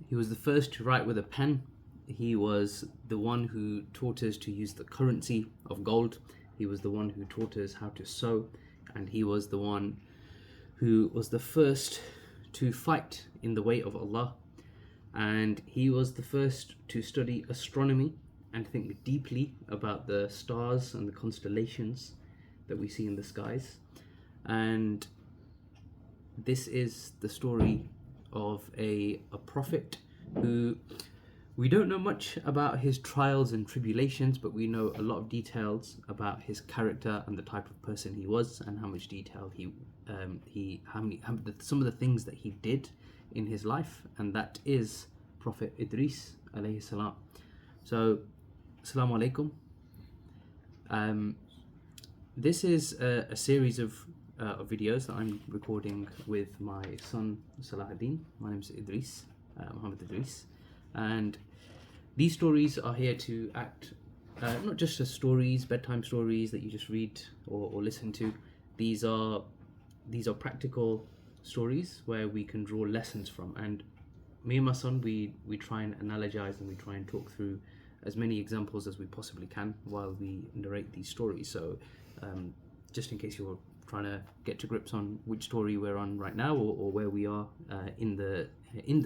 He was the first to write with a pen. He was the one who taught us to use the currency of gold. He was the one who taught us how to sew, and he was the one who was the first to fight in the way of Allah. And he was the first to study astronomy and think deeply about the stars and the constellations that we see in the skies. And this is the story of a prophet who we don't know much about his trials and tribulations, but we know a lot of details about his character and the type of person he was, and how much detail some of the things that he did in his life, and that is Prophet Idris alayhi salam. So, assalamu alaikum. This is a series of videos that I'm recording with my son Salahuddin. My name is Idris, Muhammad Idris, and these stories are here to act not just as stories, bedtime stories that you just read or listen to. These are practical stories where we can draw lessons from, and me and my son, we try and analogize, and we try and talk through as many examples as we possibly can while we narrate these stories. So just in case you're trying to get to grips on which story we're on right now, or where we are in the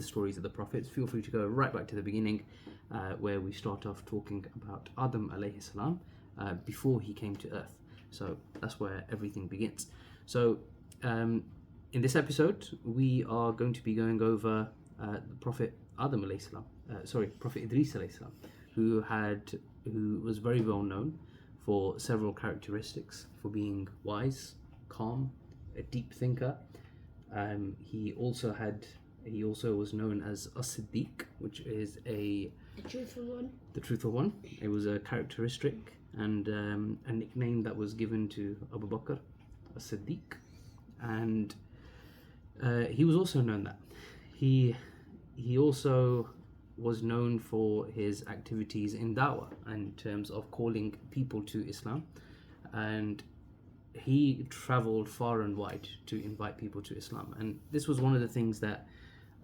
stories of the prophets, feel free to go right back to the beginning, where we start off talking about Adam alayhi salam before he came to earth. So that's where everything begins. So in this episode, we are going to be going over the Prophet Adam alayhi salam, Prophet Idris alayhi salam, who was very well known for several characteristics, for being wise, calm, a deep thinker. He also was known as as-Siddiq, which is the truthful one. It was a characteristic and a nickname that was given to Abu Bakr, as-Siddiq. And he was also known that he also was known for his activities in da'wah, in terms of calling people to Islam, and he traveled far and wide to invite people to Islam. And this was one of the things that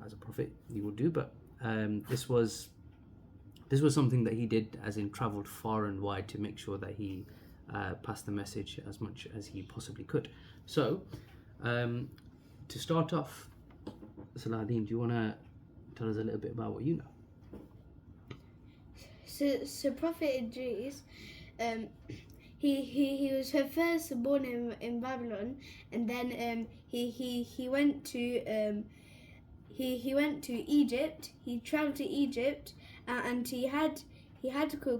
as a prophet you would do, but this was something that he did, as in traveled far and wide to make sure that he passed the message as much as he possibly could. So to start off, Salahuddin, do you want to tell us a little bit about what you know? So Prophet Idris, he was first born in Babylon, and then he went to Egypt. He traveled to Egypt, and he had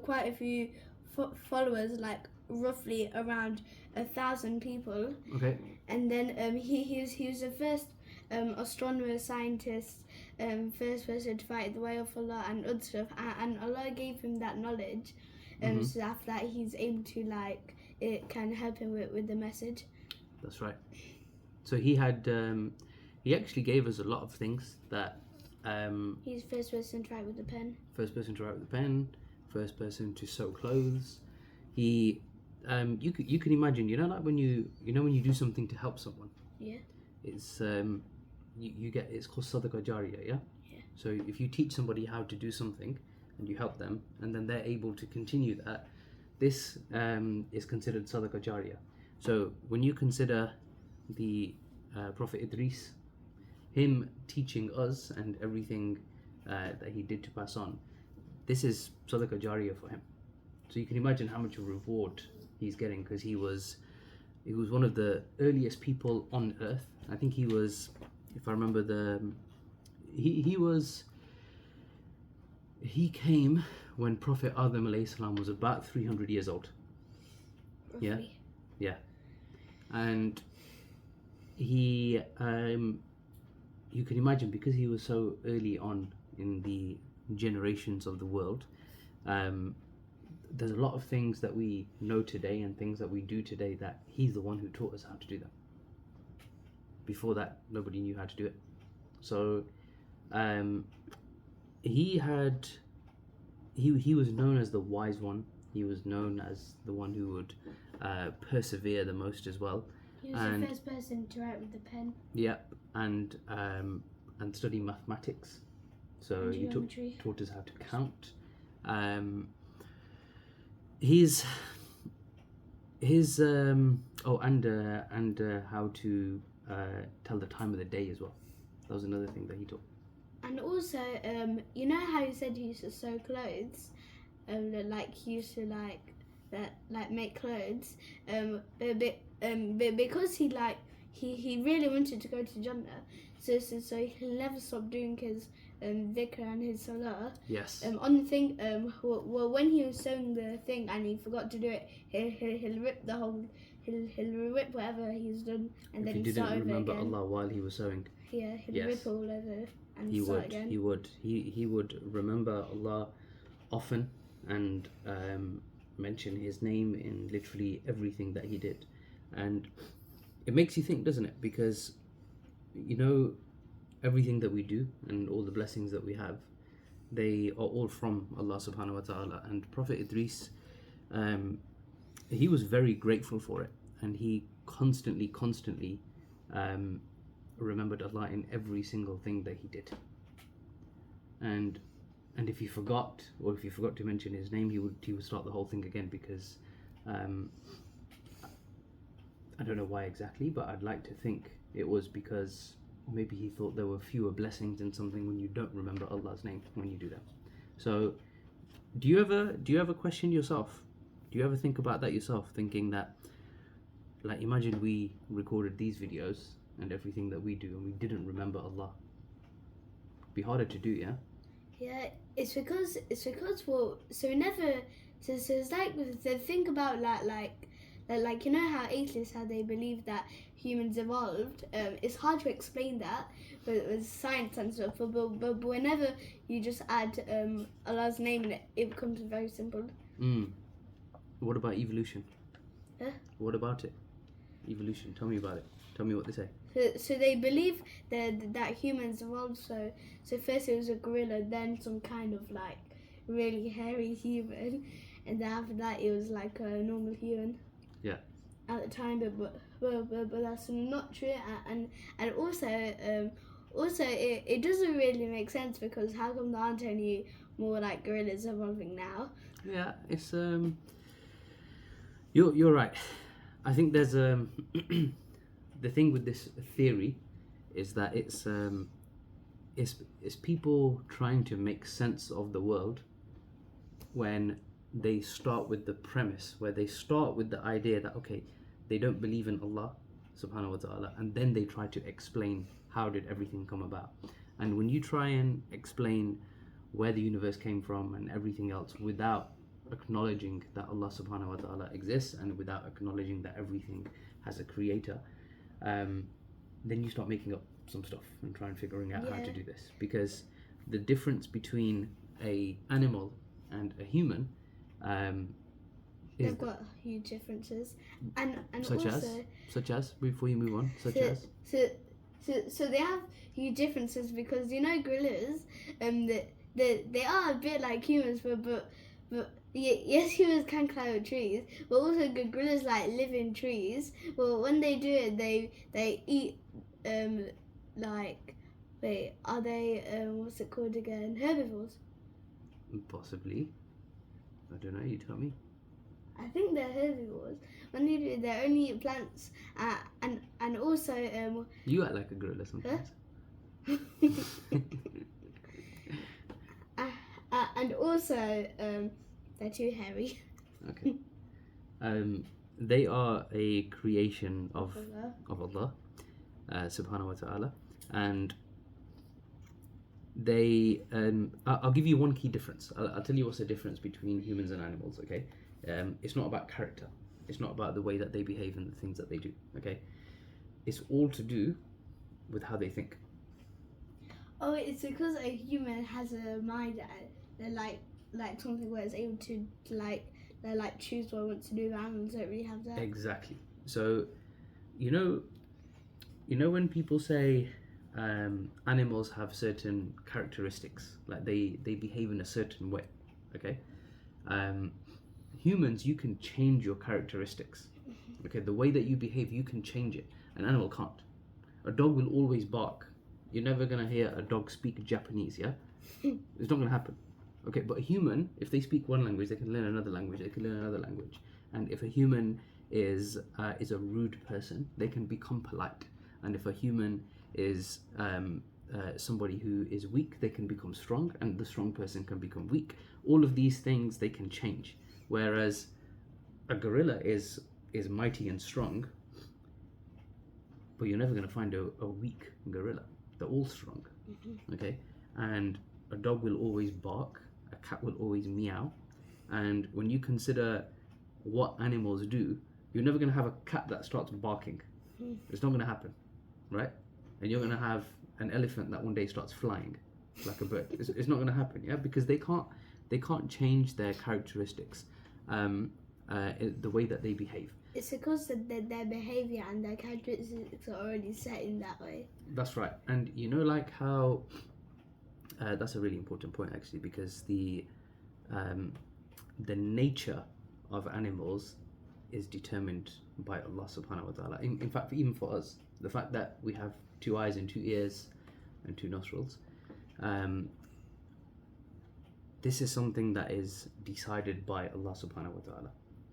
quite a few followers, like roughly around 1,000 people. Okay. And then he was the first astronomer, scientist, first person to fight the way of Allah and other stuff, and Allah gave him that knowledge, so after that he's able to it can help him with the message. That's right. So he had he actually gave us a lot of things that he's first person to write with a pen. First person to write with a pen. First person to sew clothes. He you can imagine, like when you do something to help someone. Yeah. It's you get, it's called sadaqah jariyah, yeah? Yeah. So if you teach somebody how to do something and you help them, and then they're able to continue that, this is considered sadaqah jariyah. So when you consider the Prophet Idris, him teaching us and everything that he did to pass on, this is sadaqah jariyah for him. So you can imagine how much reward he's getting, because he was one of the earliest people on earth. I think he was, if I remember he came when Prophet Adam alayhi salam was about 300 years old. Roughly. Yeah. And he you can imagine, because he was so early on in the generations of the world, there's a lot of things that we know today and things that we do today that he's the one who taught us how to do them. Before that, nobody knew how to do it. So he was known as the wise one. He was known as the one who would persevere the most as well. He was the first person to write with the pen. Yep, and study mathematics. So he Geometry. taught us how to count. His and how to tell the time of the day as well. That was another thing that he taught. And also, you know how you said he used to sew clothes, like he used to make clothes, but because he really wanted to go to Jannah, so he never stopped doing his dhikr and his salah. Yes. On the thing, well, when he was sewing the thing and he forgot to do it, he'll rip the whole, he'll rip whatever he's done, and If then he start didn't over remember again. Allah while he was sewing, Yeah, he'll Yes. rip all over and he start would. again. He would remember Allah often and mention His name in literally everything that he did, and it makes you think, doesn't it? Because everything that we do and all the blessings that we have, they are all from Allah subhanahu wa ta'ala. And Prophet Idris, he was very grateful for it, and he constantly remembered Allah in every single thing that he did. And if he forgot, or if he forgot to mention his name, he would start the whole thing again, because I don't know why exactly, but I'd like to think it was because maybe he thought there were fewer blessings in something when you don't remember Allah's name when you do that. So do you ever question yourself? Do you ever think about that yourself, thinking that, like, imagine we recorded these videos and everything that we do and we didn't remember Allah? It'd be harder to do, yeah? Yeah, it's because well, so we never so it's like the thing about like you know how atheists, how they believe that humans evolved. It's hard to explain that with science and stuff. But whenever you just add Allah's name in it, it becomes very simple. What about evolution? Huh? What about it? Evolution. Tell me about it. Tell me what they say. So they believe that humans evolved. So first it was a gorilla, then some kind of like really hairy human, and then after that it was like a normal human. Yeah. At the time, but that's not true, and also it doesn't really make sense, because how come there aren't any more like gorillas evolving now? Yeah, it's you're right. I think there's the thing with this theory is that it's people trying to make sense of the world when they start with the premise, where they start with the idea that, okay, they don't believe in Allah subhanahu wa ta'ala, and then they try to explain how did everything come about. And when you try and explain where the universe came from and everything else without acknowledging that Allah subhanahu wa ta'ala exists, and without acknowledging that everything has a creator, then you start making up some stuff and try and figuring out how to do this. Because the difference between a animal and a human they've got huge differences, and such as before you move on, so they have huge differences, because gorillas, they are a bit like humans, but yes, humans can climb trees, but also gorillas like live in trees. Well, when they do it, they eat are they what's it called again? Herbivores? Possibly. I don't know. You tell me. I think they're herbivores. When they do, they only eat plants, and also You act like a gorilla sometimes. and also they're too hairy. Okay. They are a creation of Allah subhanahu wa ta'ala, and they I'll give you one key difference. I'll tell you what's the difference between humans and animals, okay? It's not about character. It's not about the way that they behave and the things that they do, okay? It's all to do with how they think. Oh, it's because a human has a mind, they're like something where it's able to choose what it wants to do. Animals don't really have that. Exactly. So, you know when people say animals have certain characteristics, like they behave in a certain way, okay? Humans, you can change your characteristics, okay? The way that you behave, you can change it. An animal can't. A dog will always bark you're never gonna hear a dog speak Japanese. Yeah, it's not gonna happen. Okay, but a human, if they speak one language, they can learn another language. They can learn another language. And if a human is a rude person, they can become polite. And if a human is somebody who is weak, they can become strong, and the strong person can become weak. All of these things they can change. Whereas a gorilla is mighty and strong, but you're never going to find a weak gorilla. They're all strong. Okay, and a dog will always bark. A cat will always meow. And when you consider what animals do, you're never going to have a cat that starts barking. It's not going to happen, right? And you're going to have an elephant that one day starts flying like a bird. It's not going to happen, yeah, because they can't change their characteristics, the way that they behave. It's because their behavior and their characteristics are already set in that way. That's right. And you know, like how that's a really important point actually, because the nature of animals is determined by Allah subhanahu wa ta'ala. In fact, even for us, the fact that we have 2 eyes and 2 ears and 2 nostrils, this is something that is decided by Allah subhanahu wa ta'ala.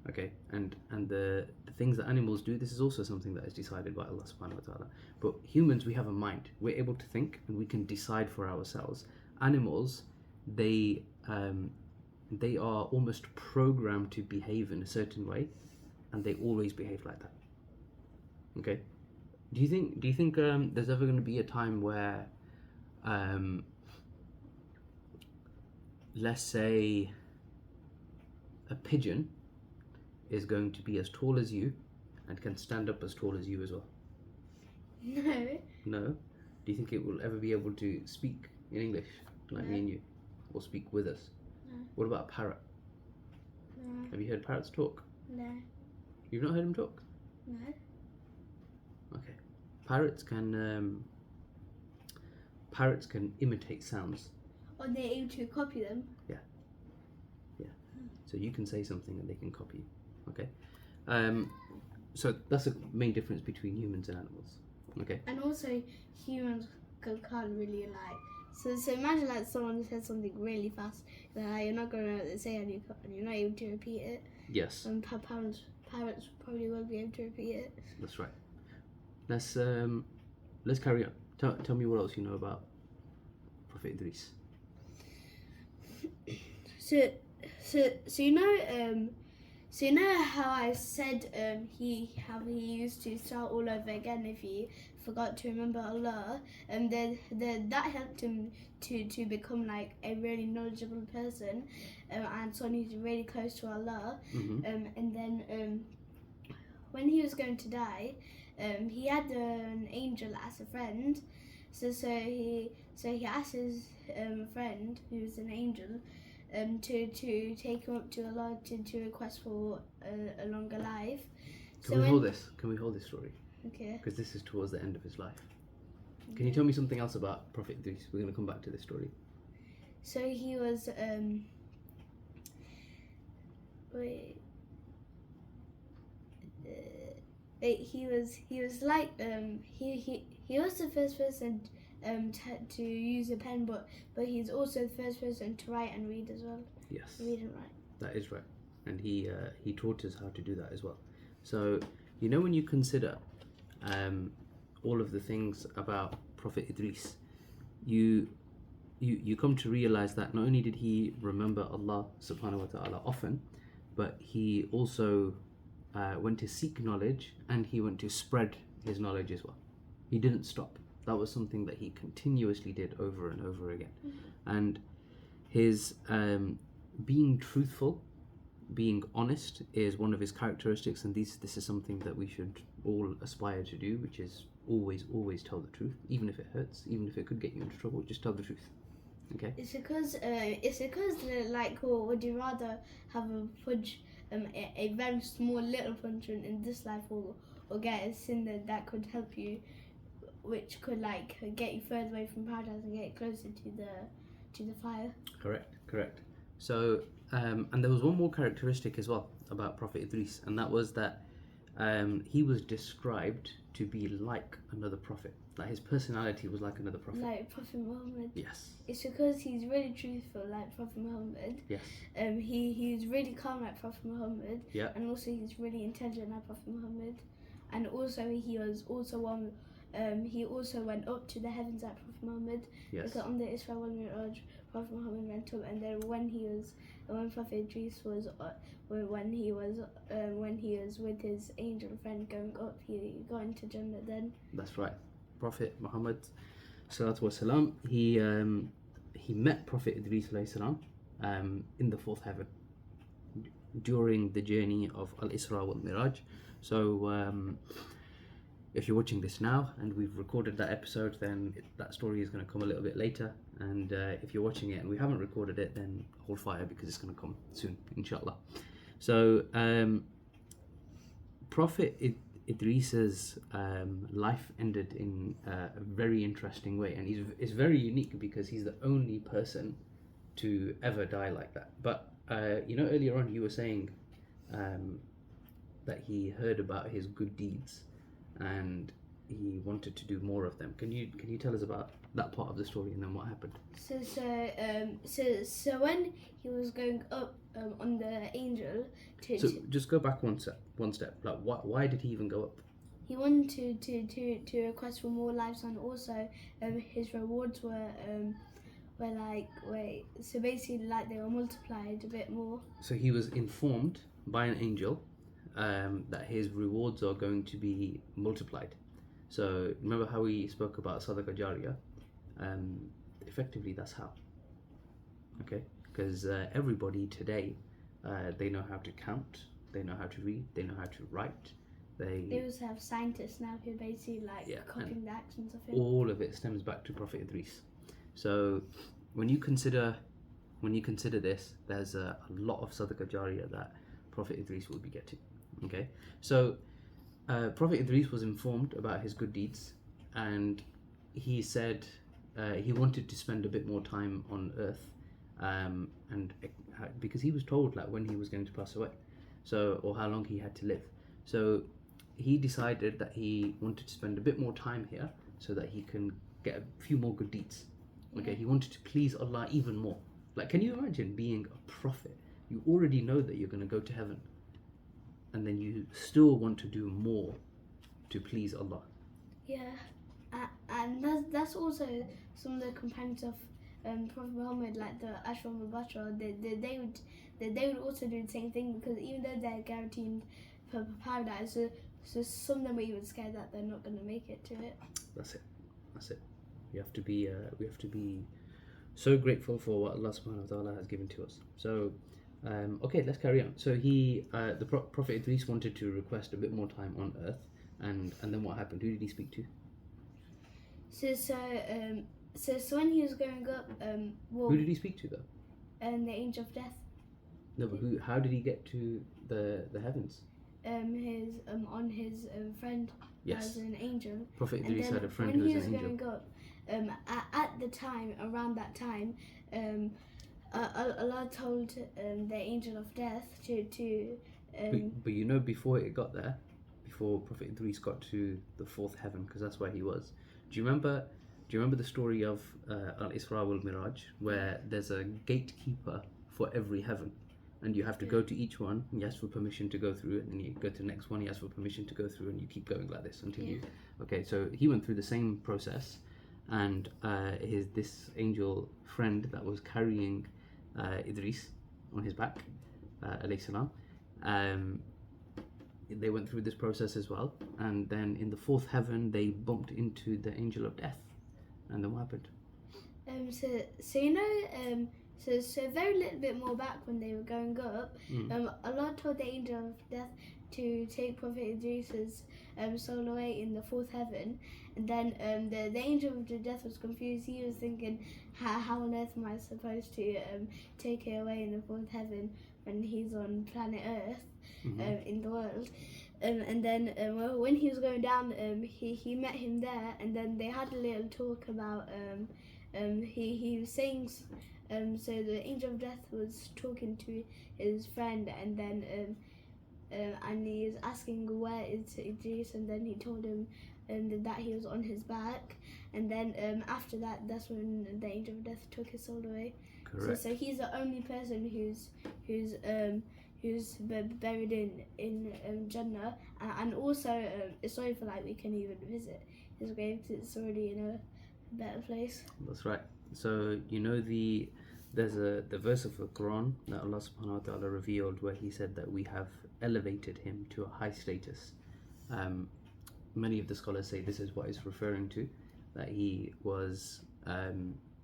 Okay, and the things that animals do, this is also something that is decided by Allah subhanahu wa ta'ala. But humans, we have a mind. We're able to think and we can decide for ourselves. Animals, they are almost programmed to behave in a certain way, and they always behave like that. Okay, do you think there's ever going to be a time where, let's say, a pigeon is going to be as tall as you and can stand up as tall as you as well? No? Do you think it will ever be able to speak in English like me and you, or speak with us? No. What about a parrot? No. Have you heard parrots talk? No. You've not heard them talk? No. Okay. Parrots can imitate sounds. Or they're able to copy them. Yeah. So you can say something and they can copy you. Okay. So that's the main difference between humans and animals. Okay. And also humans can't really lie. So imagine like someone says something really fast that you're not going to know what they say, and you're not able to repeat it. Yes. And parrots probably won't be able to repeat it. That's right. Let's carry on. Tell me what else you know about Prophet Idris. So you know how I said he used to start all over again if he forgot to remember Allah, and then that helped him to become like a really knowledgeable person, and someone who's really close to Allah. And then when he was going to die, he had an angel as a friend. So he asked his friend, who's an angel, to take him up to Allah to request for a longer life. Can we hold this story? Okay. Because this is towards the end of his life. Can you tell me something else about Prophet Idris? We're going to come back to this story. So he was he was like he was the first person to use a pen, but he's also the first person to write and read as well. Yes. Read and write. That is right. And he taught us how to do that as well. So, you know, when you consider all of the things about Prophet Idris, you come to realize that not only did he remember Allah subhanahu wa ta'ala often, but he also went to seek knowledge, and he went to spread his knowledge as well. He didn't stop. That was something that he continuously did over and over again. And his being truthful, being honest, is one of his characteristics, and this is something that we should all aspire to do, which is always tell the truth, even if it hurts, even if it could get you into trouble. Just tell the truth. Okay. It's because like, or would you rather have a a very small little punishment in this life, or get a sin that could help you, which could like get you further away from paradise and get you closer to the fire? Correct. So and there was one more characteristic as well about Prophet Idris, and that was that he was described to be like another prophet. Like his personality was like another prophet. Like Prophet Muhammad. Yes. It's because he's really truthful, like Prophet Muhammad. Yes. He's really calm, like Prophet Muhammad. Yeah. And also he's really intelligent, like Prophet Muhammad. And also he was also one. He also went up to the heavens, like Prophet Muhammad. Yes. Because on the Isra wal Miraj, Prophet Muhammad went up, and then when Prophet Idris was when he was with his angel friend going up, he got into Jannah then. That's right. Prophet Muhammad salatu wasalam, he met Prophet Idris alayhi salam in the fourth heaven during the journey of Al-Isra wal Miraj. So if you're watching this now and we've recorded that episode, then that story is going to come a little bit later. And if you're watching it and we haven't recorded it, then hold fire because it's going to come soon, inshallah. So Prophet Idris's life ended in a very interesting way, and it's very unique because he's the only person to ever die like that. But earlier on you were saying that he heard about his good deeds and he wanted to do more of them. Can you tell us about that part of the story and then what happened? So when he was going up on the angel So just go back one step. Like why did he even go up? He wanted to request for more lives, and also his rewards were so basically like they were multiplied a bit more. So he was informed by an angel that his rewards are going to be multiplied. So remember how we spoke about Sadaqah Jariyah? Effectively that's how. Okay? Because everybody today, they know how to count, they know how to read, they know how to write. They also have scientists now who basically copying the actions of him. All of it stems back to Prophet Idris. So when you consider this, there's a lot of Sadaqah Jariyah that Prophet Idris will be getting. Okay, so Prophet Idris was informed about his good deeds, and he said he wanted to spend a bit more time on earth, and because he was told like when he was going to pass away, or how long he had to live. So he decided that he wanted to spend a bit more time here so that he can get a few more good deeds. Okay, he wanted to please Allah even more. Like, can you imagine being a prophet? You already know that you're going to go to heaven, and then you still want to do more to please Allah. Yeah, and that's also some of the companions of Prophet Muhammad, like the Ashra al-Bashar. They would also do the same thing, because even though they're guaranteed for paradise, so some of them were even scared that they're not going to make it to it. That's it. We have to be so grateful for what Allah subhanahu wa ta'ala has given to us. So okay, let's carry on. So the Prophet Idris wanted to request a bit more time on earth, and then what happened? Who did he speak to? So when he was going up, who did he speak to though? The angel of death. No, but how did he get to the heavens? His friend. Yes. As an angel. Prophet Idris had a friend who was an angel. When he was going up, at the time, around that time, Allah told the angel of death to. But before it got there, before Prophet Idris got to the fourth heaven, because that's where he was. Do you remember the story of Al-Isra wal Miraj, where there's a gatekeeper for every heaven? And you have to go to each one, and you ask for permission to go through, and then you go to the next one, you ask for permission to go through, and you keep going like this until you... Okay, so he went through the same process, and this angel friend that was carrying Idris on his back, alayhi salam, they went through this process as well, and then in the fourth heaven, they bumped into the angel of death. And then what happened? So very little bit more back when they were going up, Allah told the angel of death to take Prophet Idris's soul away in the fourth heaven, and then the angel of the death was confused. He was thinking, how on earth am I supposed to take it away in the fourth heaven when he's on planet Earth, in the world? And then when he was going down, he met him there, and then they had a little talk about he was saying. So the angel of death was talking to his friend, and then and he was asking where is Idris, and then he told him that he was on his back, and then after that, that's when the angel of death took his soul away. Correct. So he's the only person who's buried in Jannah, and also it's not even like we can even visit his grave because it's already in a better place. That's right. So you know there's the verse of the Qur'an that Allah subhanahu wa ta'ala revealed where he said that we have elevated him to a high status. Many of the scholars say this is what it's referring to, that he was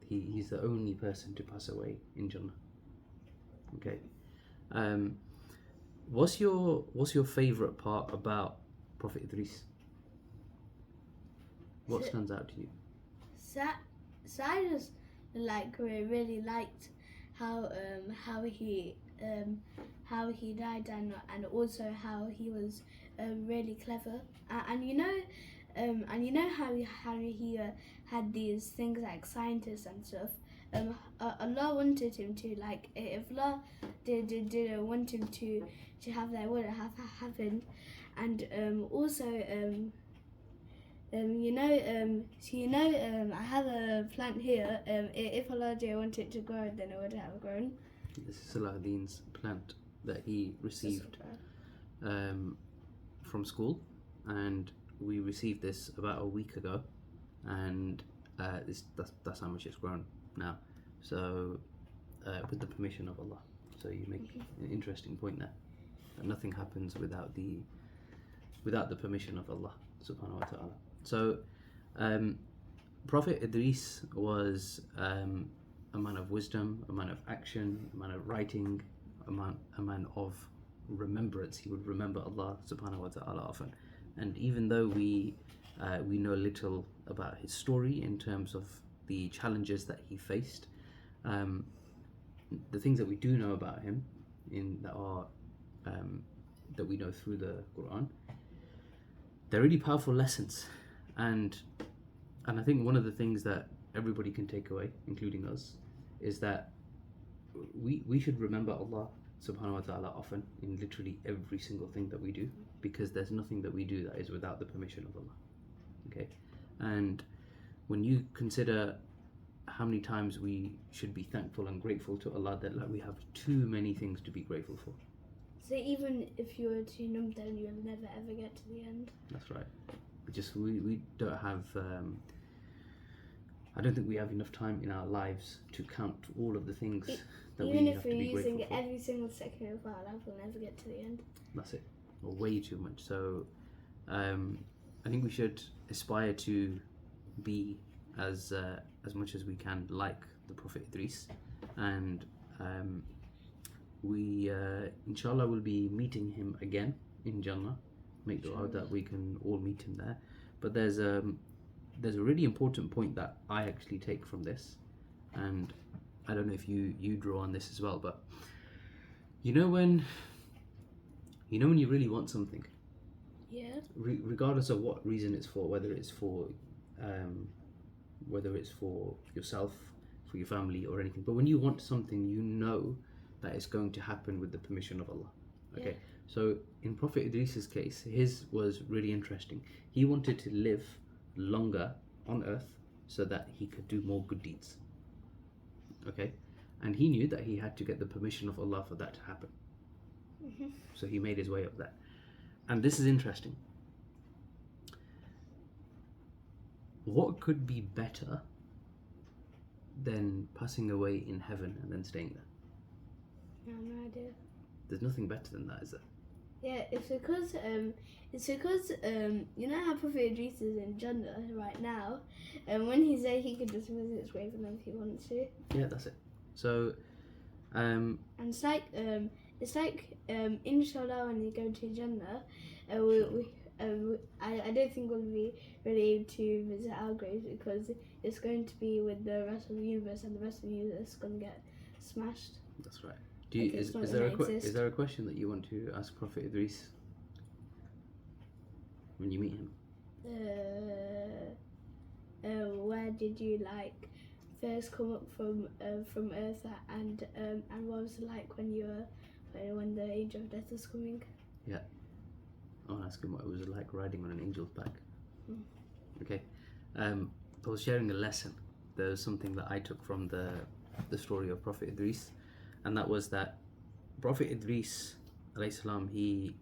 he's the only person to pass away in Jannah. Okay. What's your favorite part about Prophet Idris? What stands out to you? So I just really liked how he died, and also how he was really clever, and you know how he had these things like scientists and stuff. Allah wanted him to, like, if Allah didn't want him to have that, wouldn't have happened. And also I have a plant here. If Allah didn't want it to grow, then it would have grown. This is Salahuddin's plant that he received from school, and we received this about a week ago, and that's how much it's grown now. So with the permission of Allah. So you make an interesting point there, that nothing happens without the permission of Allah subhanahu wa ta'ala. So Prophet Idris was a man of wisdom, a man of action, a man of writing, a man of remembrance. He would remember Allah subhanahu wa ta'ala often. And even though we know little about his story in terms of the challenges that he faced, the things that we do know about him that we know through the Qur'an, they're really powerful lessons. And I think one of the things that everybody can take away, including us, is that we should remember Allah subhanahu wa ta'ala often in literally every single thing that we do, because there's nothing that we do that is without the permission of Allah. Okay? And when you consider how many times we should be thankful and grateful to Allah, that we have too many things to be grateful for. So even if you were to numb them, you'll never ever get to the end. That's right. We don't have I don't think we have enough time in our lives to count all of the things that we have to be grateful for. Even if we're using every single second of our life, we'll never get to the end. That's it. Or way too much. So I think we should aspire to be as much as we can like the Prophet Idris, and we inshallah will be meeting him again in Jannah. Make dua that we can all meet him there. But there's a really important point that I actually take from this, and I don't know if you draw on this as well, but you know when you really want something, regardless of what reason it's for, whether it's for yourself, for your family, or anything, but when you want something, you know that it's going to happen with the permission of Allah. Okay. So in Prophet Idris's case, his was really interesting. He wanted to live longer on earth so that he could do more good deeds. Okay? And he knew that he had to get the permission of Allah for that to happen. So he made his way up there. And this is interesting. What could be better than passing away in heaven and then staying there? I have no idea. There's nothing better than that, is there? Yeah, it's because you know how Prophet Idris is in Jannah right now, and when he's there, he could just visit his grave whenever he wants to. Yeah, that's it. So, and it's like inshallah, when you go to Jannah, I don't think we'll be really able to visit our graves, because it's going to be with the rest of the universe, and the rest of the universe is going to get smashed. That's right. Is there a question that you want to ask Prophet Idris when you meet him? Where did you first come up from Earth, and what was it like when the age of death was coming? Yeah. I want to ask him what it was like riding on an angel's back. Okay. I was sharing a lesson. There was something that I took from the story of Prophet Idris, and that was that Prophet Idris, alayhi salam, he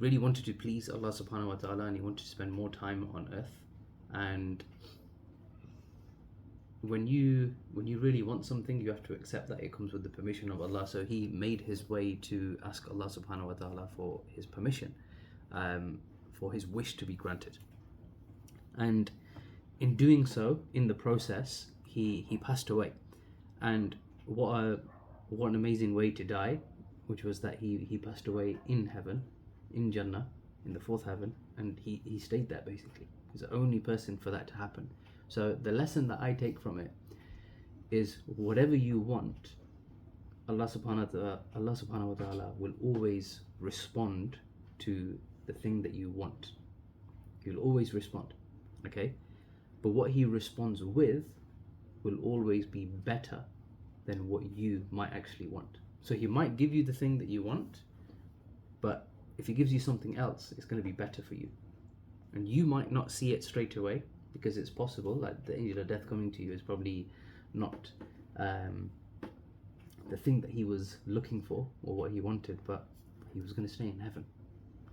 really wanted to please Allah subhanahu wa ta'ala, and he wanted to spend more time on earth. And when you really want something, you have to accept that it comes with the permission of Allah. So he made his way to ask Allah subhanahu wa ta'ala for his permission, for his wish to be granted. And in doing so, in the process, he passed away. And what an amazing way to die, which was that he passed away in heaven, in Jannah, in the fourth heaven, and he stayed there basically. He's the only person for that to happen. So the lesson that I take from it is, whatever you want, Allah subhanahu wa ta'ala will always respond to the thing that you want. He'll always respond, okay? But what he responds with will always be better than what you might actually want. So he might give you the thing that you want, but if he gives you something else, it's going to be better for you. And you might not see it straight away, because it's possible that the angel of death coming to you is probably not the thing that he was looking for or what he wanted, but he was going to stay in heaven.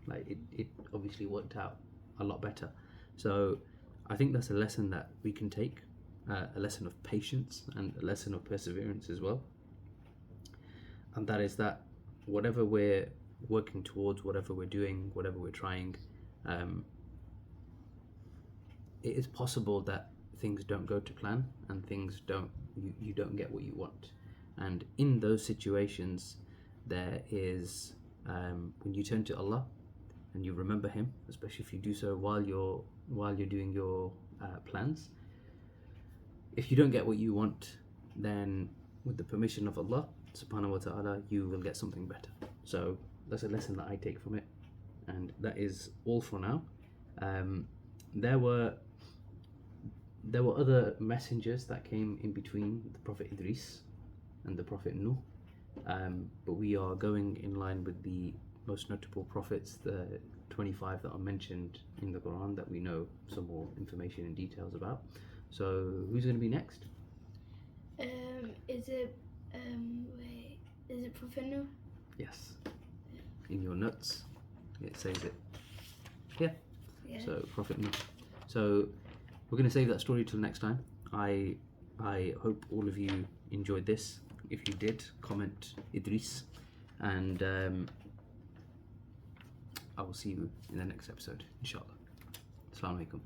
Like it obviously worked out a lot better. So I think that's a lesson that we can take, a lesson of patience and a lesson of perseverance as well. And that is that whatever we're working towards, whatever we're doing, whatever we're trying, it is possible that things don't go to plan and things you don't get what you want. And in those situations, there is when you turn to Allah and you remember Him, especially if you do so while you're doing your plans. If you don't get what you want, then with the permission of Allah subhanahu wa ta'ala, you will get something better. So that's a lesson that I take from it, and that is all for now. There were other messengers that came in between the Prophet Idris and the Prophet Nuh, but we are going in line with the most notable prophets, the 25 that are mentioned in the Qur'an that we know some more information and details about. So who's going to be next? Is it Prophet Nuh? Yes. In your notes, it says it. Yeah. So Prophet Nuh. So we're going to save that story till next time. I hope all of you enjoyed this. If you did, comment Idris, and I will see you in the next episode, inshallah. Assalamu alaikum.